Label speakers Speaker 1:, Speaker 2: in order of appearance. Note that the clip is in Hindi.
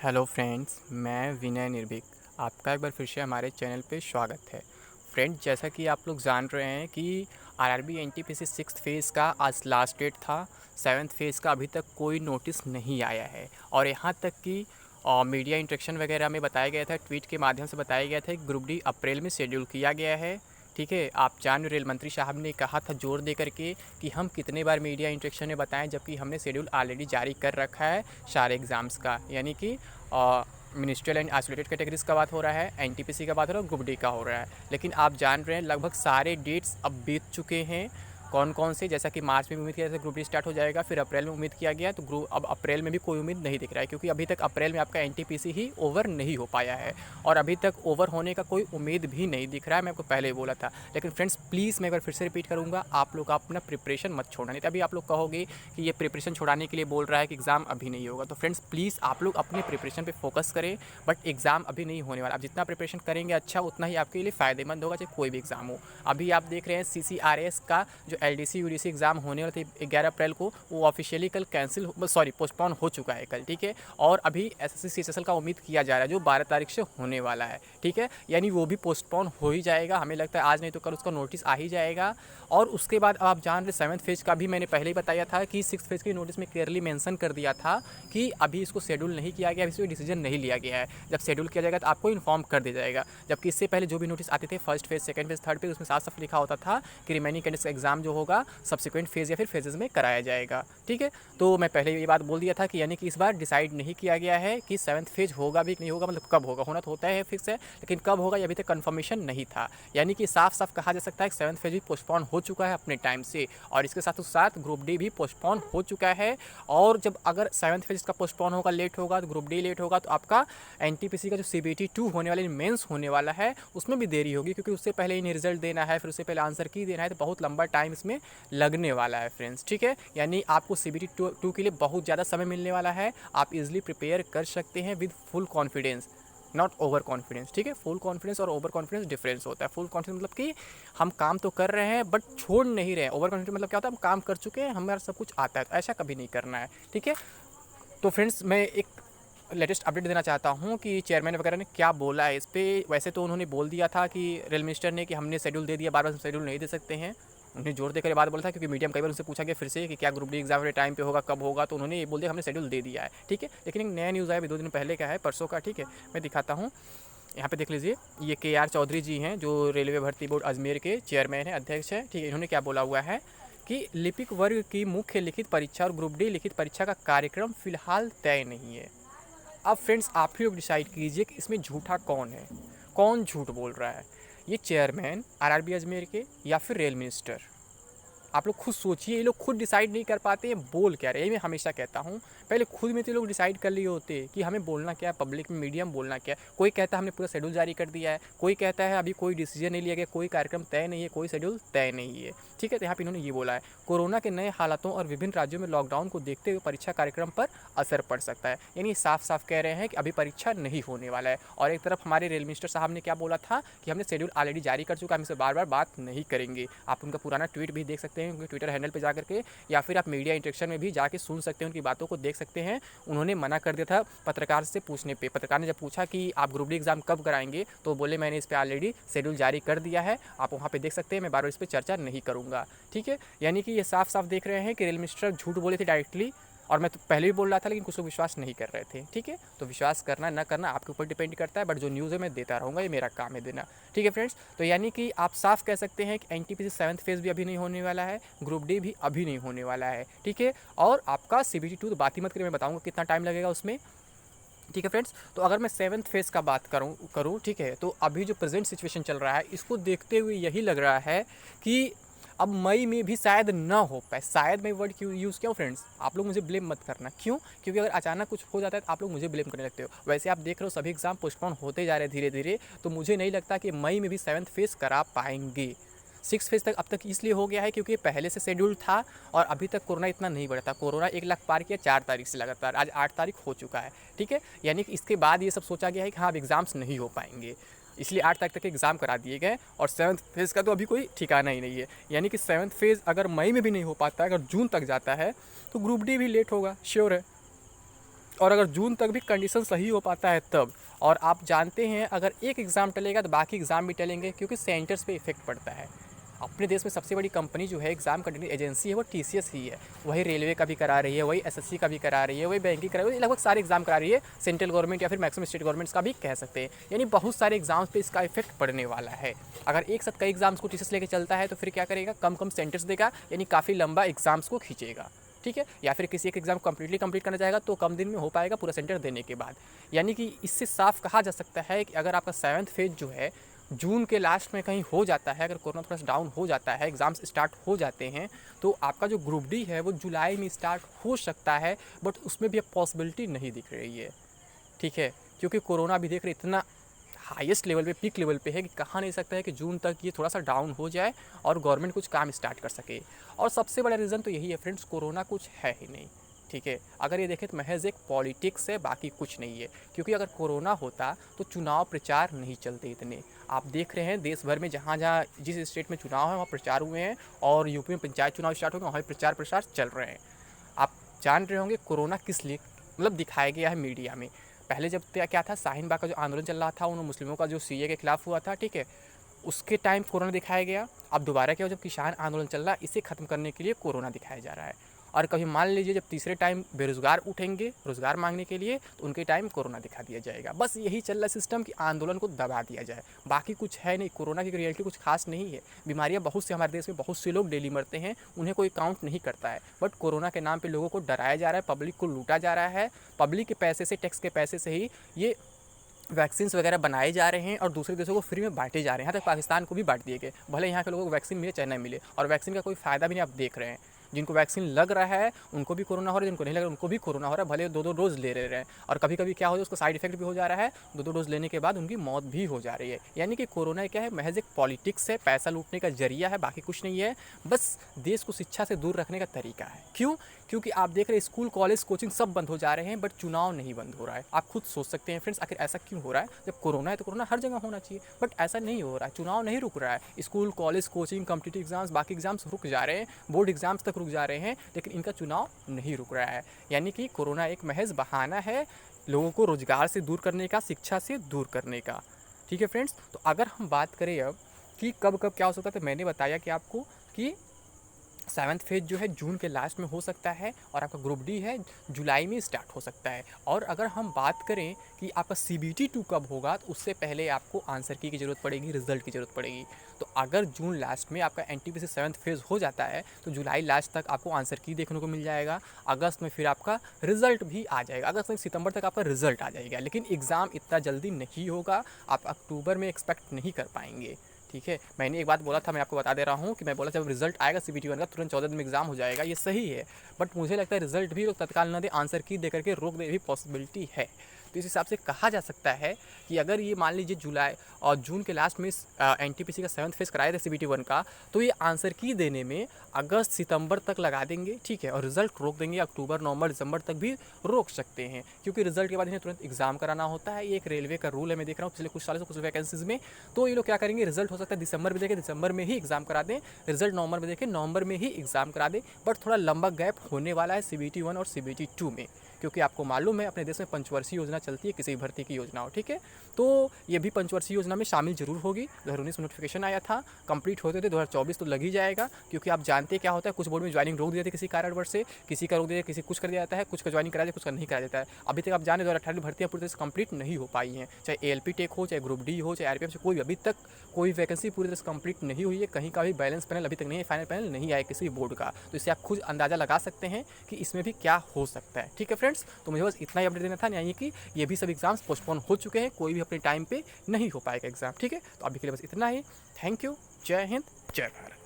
Speaker 1: हेलो फ्रेंड्स, मैं विनय निर्भीक। आपका एक बार फिर से हमारे चैनल पे स्वागत है। फ्रेंड्स, जैसा कि आप लोग जान रहे हैं कि आरआरबी एनटीपीसी सिक्स्थ फेज़ का आज लास्ट डेट था। सेवन्थ फेज़ का अभी तक कोई नोटिस नहीं आया है और यहाँ तक कि मीडिया इंटरेक्शन वगैरह में बताया गया था, ट्वीट के माध्यम से बताया गया था कि ग्रुप डी अप्रैल में शेड्यूल किया गया है। ठीक है, आप जान रेल मंत्री साहब ने कहा था जोर दे करके कि हम कितने बार मीडिया इंटरेक्शन में बताएं, जबकि हमने शेड्यूल ऑलरेडी जारी कर रखा है सारे एग्ज़ाम्स का। यानी कि मिनिस्ट्रियल एंड आइसोलेटेड कैटेगरीज का बात हो रहा है, एनटीपीसी का बात हो रहा है, ग्रुप डी का हो रहा है। लेकिन आप जान रहे हैं लगभग सारे डेट्स अब बीत चुके हैं। कौन कौन से, जैसा कि मार्च में उम्मीद किया था ग्रुप डी स्टार्ट हो जाएगा, फिर अप्रैल में उम्मीद किया गया, तो ग्रुप अब अप्रैल में भी कोई उम्मीद नहीं दिख रहा है, क्योंकि अभी तक अप्रैल में आपका एनटीपीसी ही ओवर नहीं हो पाया है और अभी तक ओवर होने का कोई उम्मीद भी नहीं दिख रहा है। मैं आपको पहले ही बोला था। लेकिन फ्रेंड्स, प्लीज़ मैं एक बार फिर से रिपीट करूँगा, आप लोग अपना प्रिपरेशन मत छोड़ना। नहीं तो अभी आप लोग कहोगे कि ये प्रिपरेशन छुड़ाने के लिए बोल रहा है कि एग्ज़ाम अभी नहीं होगा। तो फ्रेंड्स, प्लीज़ आप लोग अपने प्रिपरेशन पे फोकस करें, बट एग्ज़ाम अभी नहीं होने वाला। आप जितना प्रिपरेशन करेंगे अच्छा, उतना ही आपके लिए फ़ायदेमंद होगा, चाहे कोई भी एग्ज़ाम हो। अभी आप देख रहे हैं सीसीआरएस का जो एलडीसी यूडीसी एग्ज़ाम होने वाले थे 11 अप्रैल को, वो ऑफिशियली कल पोस्टपोन हो चुका है कल। ठीक है, और अभी एसएससी सीएचएसएल का उम्मीद किया जा रहा है जो 12 तारीख से होने वाला है। ठीक है, यानी वो भी पोस्टपोन हो ही जाएगा। हमें लगता है आज नहीं तो कल उसका नोटिस आ ही जाएगा। और उसके बाद आप जान रहे सेवन्थ फेज़ का भी मैंने पहले ही बताया था कि सिक्स फेज़ के नोटिस में क्लियरली मेंशन कर दिया था कि अभी इसको शेड्यूल नहीं किया गया, अभी इसको डिसीजन नहीं लिया गया है। जब शेड्यूल किया जाएगा तो आपको इन्फॉर्म कर दिया जाएगा। जबकि इससे पहले जो भी नोटिस आते थे first phase, second phase, third phase, उसमें साफ साफ लिखा होता था कि रिमेनिंग कैंडिडेट्स का एग्जाम जो होगा सब्सिक्वेंट फेज़ या फिर फेजेस में कराया जाएगा। ठीक है, तो मैं पहले ये बात बोल दिया था कि यानी कि इस बार डिसाइड नहीं किया गया है कि सेवन्थ फेज होगा भी नहीं होगा, मतलब कब होगा। होना तो होता है फिक्स है, लेकिन कब होगा ये अभी तक कन्फर्मेशन नहीं था। यानी कि साफ साफ कहा जा सकता है कि सेवन्थ फेज भी पोस्टपोन हो चुका है अपने टाइम से, और इसके साथ साथ ग्रुप डी भी पोस्टपोन हो चुका है। और जब अगर सेवन्थ फेज का पोस्टपोन होगा, लेट होगा, तो ग्रुप डी लेट होगा, तो आपका एनटीपीसी का जो सीबीटी 2 होने वाला, मेंस होने वाला है, उसमें भी देरी होगी, क्योंकि उससे पहले इन्हें रिजल्ट देना है, फिर उससे पहले आंसर की देना है, तो बहुत लंबा टाइम इसमें लगने वाला है फ्रेंड्स। ठीक है, यानी आपको सीबीटी 2 के लिए बहुत ज़्यादा समय मिलने वाला है। आप इजीली प्रिपेयर कर सकते हैं with full confidence, not over confidence. ठीक है, फुल कॉन्फिडेंस और ओवर कॉन्फिडेंस डिफरेंस होता है। फुल कॉन्फिडेंस मतलब कि हम काम तो कर रहे हैं बट छोड़ नहीं रहे हैं। ओवर कॉन्फिडेंस मतलब क्या होता है, हम काम कर चुके हैं, हमारा सब कुछ आता है, तो ऐसा कभी नहीं करना है। ठीक है, तो फ्रेंड्स, मैं एक लेटेस्ट अपडेट देना चाहता हूँ कि चेयरमैन वगैरह ने क्या बोला है इस पर। वैसे तो उन्होंने बोल दिया था कि रेल मिनिस्टर ने कि हमने शेड्यूल दे दिया, बार बार शेड्यूल नहीं दे सकते हैं। उन्होंने जोर देकर ये बात बोला था, क्योंकि मीडिया में कई बार उनसे पूछा गया फिर से कि क्या ग्रुप डी एग्जाम टाइम पे होगा, कब होगा, तो उन्होंने ये बोल दिया हमने शेड्यूल दे दिया है। ठीक है, लेकिन एक नया न्यूज़ आया अभी 2 दिन पहले का है, परसों का। ठीक है, मैं दिखाता हूँ, यहाँ पे देख लीजिए। ये KR चौधरी जी हैं, जो रेलवे भर्ती बोर्ड अजमेर के चेयरमैन हैं, अध्यक्ष हैं। ठीक है, इन्होंने क्या बोला हुआ है कि लिपिक वर्ग की मुख्य लिखित परीक्षा और ग्रुप डी लिखित परीक्षा का कार्यक्रम फिलहाल तय नहीं है। अब फ्रेंड्स, आप ही लोग डिसाइड कीजिए कि इसमें झूठा कौन है, कौन झूठ बोल रहा है, ये चेयरमैन आरआरबी अजमेर के या फिर रेल मिनिस्टर। आप लोग खुद सोचिए, ये लोग खुद डिसाइड नहीं कर पाते हैं बोल क्या रहे हैं। मैं हमेशा कहता हूँ, पहले खुद में तो लोग डिसाइड कर लिए होते कि हमें बोलना क्या है, पब्लिक में मीडिया में बोलना क्या है। कोई कहता है हमने पूरा शेड्यूल जारी कर दिया है, कोई कहता है अभी कोई डिसीजन नहीं लिया गया, कोई कार्यक्रम तय नहीं है, कोई शेड्यूल तय नहीं है। ठीक है, तो यहाँ पे इन्होंने ये बोला है, कोरोना के नए हालातों और विभिन्न राज्यों में लॉकडाउन को देखते हुए परीक्षा कार्यक्रम पर असर पड़ सकता है। यानी साफ साफ कह रहे हैं कि अभी परीक्षा नहीं होने वाला है। और एक तरफ हमारे रेल मिनिस्टर साहब ने क्या बोला था कि हमने शेड्यूल ऑलरेडी जारी कर चुका है, हम इससे बार बार बात नहीं करेंगे। आप उनका पुराना ट्वीट भी देख सकते हैं उनके ट्विटर हैंडल पर जा करके, या फिर आप मीडिया इंटरेक्शन में भी जाके सुन सकते हैं, उनकी बातों को देख सकते हैं। उन्होंने मना कर दिया था पत्रकार से पूछने पे। पत्रकार ने जब पूछा कि आप ग्रुप डी एग्जाम कब कराएंगे, तो बोले मैंने इस पर ऑलरेडी शेड्यूल जारी कर दिया है, आप वहाँ पे देख सकते हैं, मैं बार बार इस पर चर्चा नहीं करूँगा। ठीक है, यानी कि ये साफ साफ देख रहे हैं कि रेल मिनिस्टर झूठ बोले थे डायरेक्टली, और मैं तो पहले भी बोल रहा था, लेकिन कुछ लोग विश्वास नहीं कर रहे थे। ठीक है, तो विश्वास करना ना करना आपके ऊपर डिपेंड करता है, बट जो न्यूज़ है मैं देता रहूँगा, ये मेरा काम है देना। ठीक है फ्रेंड्स, तो यानी कि आप साफ कह सकते हैं कि एनटीपीसी सेवन्थ फेज़ भी अभी नहीं होने वाला है, ग्रुप डी भी अभी नहीं होने वाला है। ठीक है, और आपका सीबीटी 2 तो बात ही मत करिए, मैं बताऊँगा कितना टाइम लगेगा उसमें। ठीक है फ्रेंड्स, तो अगर मैं सेवन्थ फेज़ का बात करूँ, ठीक है, तो अभी जो प्रेजेंट सिचुएशन चल रहा है, इसको देखते हुए यही लग रहा है कि अब मई में भी शायद ना हो पाए। शायद मैं वर्ड क्यों यूज़ किया हूँ फ्रेंड्स, आप लोग मुझे ब्लेम मत करना। क्यों? क्योंकि अगर अचानक कुछ हो जाता है तो आप लोग मुझे ब्लेम करने लगते हो। वैसे आप देख रहे हो सभी एग्ज़ाम पोस्टपोन होते जा रहे हैं धीरे धीरे, तो मुझे नहीं लगता कि मई में भी सेवन्थ फेज़ करा पाएंगे। सिक्स फेज़ तक अब तक इसलिए हो गया है क्योंकि पहले से शेड्यूल था और अभी तक कोरोना इतना नहीं बढ़ा था। कोरोना 1 लाख पार किया 4 तारीख से लगातार, आज 8 तारीख हो चुका है। ठीक है, यानी कि इसके बाद ये सब सोचा गया है कि हाँ अब एग्ज़ाम्स नहीं हो पाएंगे, इसलिए 8 तारीख तक एग्ज़ाम करा दिए गए। और सेवन्थ फेज़ का तो अभी कोई ठिकाना ही नहीं है। यानी कि सेवन्थ फेज़ अगर मई में भी नहीं हो पाता है, अगर जून तक जाता है, तो ग्रुप डी भी लेट होगा, श्योर है। और अगर जून तक भी कंडीशन सही हो पाता है तब। और आप जानते हैं अगर एक एग्ज़ाम टलेगा तो बाकी एग्ज़ाम भी टलेंगे, क्योंकि सेंटर्स पे इफेक्ट पड़ता है। अपने देश में सबसे बड़ी कंपनी जो है एग्ज़ाम कंडक्टिंग एजेंसी है वो टीसीएस ही है। वही रेलवे का भी करा रही है, वही एसएससी का भी करा रही है, वही बैंकिंग करा रही है, लगभग सारे एग्ज़ाम करा रही है। सेंट्रल गवर्नमेंट या फिर मैक्सिमम स्टेट गवर्नमेंट्स का भी कह सकते हैं। यानी बहुत सारे एग्जाम्स पे इसका इफेक्ट पड़ने वाला है। अगर एक साथ कई एग्जाम्स को टीसीएस लेके चलता है तो फिर क्या करेगा, कम कम सेंटर्स देगा, यानी काफ़ी लंबा एग्जाम्स को खींचेगा। ठीक है, या फिर किसी एक एग्ज़ाम कंप्लीट करना चाहेगा तो कम दिन में हो पाएगा पूरा सेंटर देने के बाद। यानी कि इससे साफ कहा जा सकता है कि अगर आपका 7th फेज़ जो है जून के लास्ट में कहीं हो जाता है, अगर कोरोना थोड़ा सा डाउन हो जाता है, एग्ज़ाम्स स्टार्ट हो जाते हैं, तो आपका जो ग्रुप डी है वो जुलाई में स्टार्ट हो सकता है। बट उसमें भी अब पॉसिबिलिटी नहीं दिख रही है। ठीक है, क्योंकि कोरोना भी देख रहे इतना हाईएस्ट लेवल पे, पीक लेवल पे है कि कहा नहीं सकता है कि जून तक ये थोड़ा सा डाउन हो जाए और गवर्नमेंट कुछ काम स्टार्ट कर सके। और सबसे बड़ा रीज़न तो यही है फ्रेंड्स, कोरोना कुछ है ही नहीं। ठीक है, अगर ये देखें तो महज एक पॉलिटिक्स है, बाकी कुछ नहीं है। क्योंकि अगर कोरोना होता तो चुनाव प्रचार नहीं चलते इतने। आप देख रहे हैं देश भर में जहाँ जहाँ जिस स्टेट में चुनाव है वहाँ प्रचार हुए हैं, और यूपी में पंचायत चुनाव स्टार्ट हो गए, वहाँ भी प्रचार प्रसार चल रहे हैं। आप जान रहे होंगे कोरोना किस लिए मतलब दिखाया गया है मीडिया में। पहले जब क्या था, शाहीन बाग का जो आंदोलन चल रहा था, उन मुस्लिमों का जो सीए के खिलाफ हुआ था, ठीक है, उसके टाइम कोरोना दिखाया गया। अब दोबारा क्या हो, जब किसान आंदोलन चल रहा है, इसे ख़त्म करने के लिए कोरोना दिखाया जा रहा है। और कभी मान लीजिए जब तीसरे टाइम बेरोज़गार उठेंगे रोज़गार मांगने के लिए, तो उनके टाइम कोरोना दिखा दिया जाएगा। बस यही चल रहा सिस्टम कि आंदोलन को दबा दिया जाए, बाकी कुछ है नहीं। कोरोना की रियलिटी कुछ खास नहीं है। बीमारियां बहुत से हमारे देश में बहुत से लोग डेली मरते हैं, उन्हें कोई काउंट नहीं करता है। बट कोरोना के नाम पे लोगों को डराया जा रहा है, पब्लिक को लूटा जा रहा है। पब्लिक के पैसे से, टैक्स के पैसे से ही ये वैक्सीन्स वगैरह बनाए जा रहे हैं और दूसरे देशों को फ्री में बांटे जा रहे हैं। यहाँ तक पाकिस्तान को भी बांट दिए गए, भले यहाँ के लोगों को वैक्सीन मिले चाहे ना मिले। और वैक्सीन का कोई फ़ायदा भी नहीं, आप देख रहे हैं जिनको वैक्सीन लग रहा है उनको भी कोरोना हो रहा है, जिनको नहीं लग रहा है उनको भी कोरोना हो रहा है, भले 2-2 डोज़ ले रहे हैं। और कभी कभी क्या हो रहा है, उसका साइड इफेक्ट भी हो जा रहा है, 2-2 डोज़ लेने के बाद उनकी मौत भी हो जा रही है। यानी कि कोरोना क्या है, महज एक पॉलिटिक्स है, पैसा लूटने का जरिया है, बाकी कुछ नहीं है। बस देश को शिक्षा से दूर रखने का तरीका है। क्यों? क्योंकि आप देख रहे हैं स्कूल, कॉलेज, कोचिंग सब बंद हो जा रहे हैं, बट चुनाव नहीं बंद हो रहा है। आप खुद सोच सकते हैं फ्रेंड्स, आखिर ऐसा क्यों हो रहा है? जब कोरोना है तो कोरोना हर जगह होना चाहिए, बट ऐसा नहीं हो रहा है। चुनाव नहीं रुक रहा है, school, college, coaching, competitive exams, बाकी एग्जाम्स रुक जा रहे हैं, बोर्ड एग्जाम्स तक रुक जा रहे हैं, लेकिन इनका चुनाव नहीं रुक रहा है। यानी कि कोरोना एक महज बहाना है लोगों को रोजगार से दूर करने का, शिक्षा से दूर करने का। ठीक है फ्रेंड्स, तो अगर हम बात करें अब कि कब कब क्या हो सकता है, तो मैंने बताया कि आपको कि 7th फेज़ जो है जून के लास्ट में हो सकता है, और आपका ग्रुप डी है जुलाई में स्टार्ट हो सकता है। और अगर हम बात करें कि आपका CBT 2 कब होगा, तो उससे पहले आपको आंसर की ज़रूरत पड़ेगी, रिजल्ट की ज़रूरत पड़ेगी। तो अगर जून लास्ट में आपका NTPC 7th फेज़ हो जाता है तो जुलाई लास्ट तक आपको आंसर की देखने को मिल जाएगा। अगस्त में फिर आपका रिजल्ट भी आ जाएगा, अगस्त में सितंबर तक आपका रिजल्ट आ जाएगा। लेकिन एग्ज़ाम इतना जल्दी नहीं होगा, आप अक्टूबर में एक्सपेक्ट नहीं कर पाएंगे। ठीक है, मैंने एक बात बोला था, मैं आपको बता दे रहा हूँ कि मैं बोला जब रिजल्ट आएगा CBT 1 का तुरंत 14 दिन में एग्जाम हो जाएगा, ये सही है। बट मुझे लगता है रिजल्ट भी लोग तत्काल न दे, आंसर की दे करके रोक दे भी पॉसिबिलिटी है। तो इस हिसाब से कहा जा सकता है कि अगर ये मान लीजिए जुलाई और जून के लास्ट में NTPC का 7th फेज़ कराया था CBT 1 का, तो ये आंसर की देने में अगस्त सितंबर तक लगा देंगे। ठीक है, और रिजल्ट रोक देंगे, अक्टूबर, नवंबर, दिसंबर तक भी रोक सकते हैं, क्योंकि रिजल्ट के बाद इन्हें तुरंत एग्जाम कराना होता है। ये एक रेलवे का रूल है, मैं देख रहा हूँ पिछले कुछ सालों से कुछ वैकेंसीज में। तो ये लोग क्या करेंगे, रिजल्ट हो सकता है दिसंबर में देखें, दिसंबर में ही एग्जाम करा दें, रिजल्ट नवंबर में देखें, नवंबर में ही एग्जाम करा दें। बट थोड़ा लंबा गैप होने वाला है CBT 1 और CBT 2 में, क्योंकि आपको मालूम है अपने देश में पंचवर्षीय योजना चलती है किसी भर्ती की योजना हो। ठीक है, तो ये भी पंचवर्षीय योजना में शामिल जरूर होगी। 2019 में नोटिफिकेशन आया था, कंप्लीट होते थे 2024 तो लग ही जाएगा। क्योंकि आप जानते क्या होता है, कुछ बोर्ड में ज्वाइनिंग रोक दिया था किसी कारणवश से, किसी का रोक दिया, किसी कुछ कर दिया जाता है, कुछ का ज्वाइनिंग करा दिया, कुछ का नहीं करा देता है। अभी तक आप जाने 2018 भर्तियाँ पूरी तरह से कंप्लीट नहीं हो पाई हैं, चाहे ALP टेक हो, चाहे ग्रुप डी हो, चाहे RPF से, कोई अभी तक कोई वैकेंसी पूरी तरह से कंप्लीट नहीं हुई है। कहीं का भी बैलेंस पैनल अभी तक नहीं है, फाइनल पैनल नहीं आया किसी बोर्ड का। तो इससे आप खुद अंदाज़ा लगा सकते हैं कि इसमें भी क्या हो सकता है। ठीक है फ्रेंड्स, तो मुझे बस इतना ही अपडेट देना था, यानी कि ये भी सब एग्जाम्स पोस्टपोन हो चुके हैं, कोई भी अपने टाइम पे नहीं हो पाएगा एग्जाम। ठीक है, तो अभी के लिए बस इतना ही। थैंक यू, जय हिंद, जय भारत।